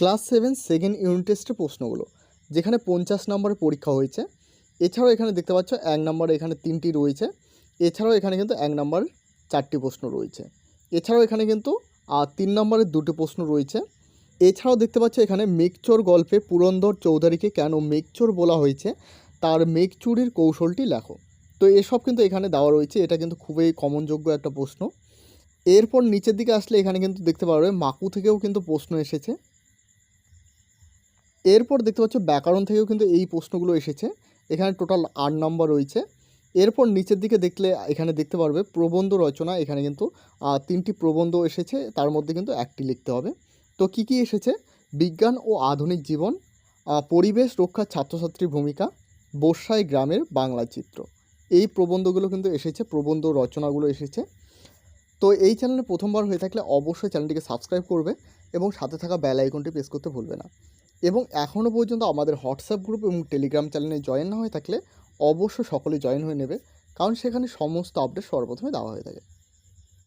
Class 7 second unit টেস্টের প্রশ্নগুলো, যেখানে 50 নম্বরের পরীক্ষা হয়েছে। এছাড়াও এখানে দেখতে পাচ্ছ 1 নম্বরে এখানে 3টি রয়েছে। এছাড়াও এখানে কিন্তু 1 নম্বর 4টি প্রশ্ন রয়েছে। এছাড়াও এখানে কিন্তু 3 নম্বরের 2টি প্রশ্ন রয়েছে। এছাড়াও দেখতে পাচ্ছ এখানে মেঘচোর গল্পে পুরন্দর চৌধুরীকে কেন মেঘচোর বলা হয়েছে, তার মেঘ চুরির কৌশলটি লেখো। তো এসব কিন্তু এখানে দেওয়া রয়েছে। এটা কিন্তু খুবই কমনযোগ্য একটা প্রশ্ন। এরপর নিচের দিকে আসলে এখানে কিন্তু দেখতে পারবে মাকু থেকেও কিন্তু প্রশ্ন এসেছে। এরপর দেখতে পাচ্ছ ব্যাকরণ থেকেও কিন্তু এই প্রশ্নগুলো এসেছে। এখানে টোটাল 8 নম্বর রয়েছে। এরপর নিচের দিকে দেখলে এখানে দেখতে পারবে প্রবন্ধ রচনা। এখানে কিন্তু 3টি প্রবন্ধ এসেছে, তার মধ্যে কিন্তু 1টি লিখতে হবে। তো কি কি এসেছে? বিজ্ঞান ও আধুনিক জীবন, পরিবেশ রক্ষার ছাত্রছাত্রীর ভূমিকা, বর্ষায় গ্রামের বাংলা চিত্র। এই প্রবন্ধগুলো কিন্তু এসেছে, প্রবন্ধ রচনাগুলো এসেছে। তো এই চ্যানেলে প্রথমবার হয়ে থাকলে অবশ্যই চ্যানেলটিকে সাবস্ক্রাইব করবে এবং সাথে থাকা বেল আইকনটি প্রেস করতে ভুলবে না। এবং এখনও পর্যন্ত আমাদের হোয়াটসঅ্যাপ গ্রুপ এবং টেলিগ্রাম চ্যানেলে জয়েন না হয়ে থাকলে অবশ্যই সকলে জয়েন হয়ে নেবে, কারণ সেখানে সমস্ত আপডেট সর্বপ্রথমে দেওয়া হয়ে থাকে।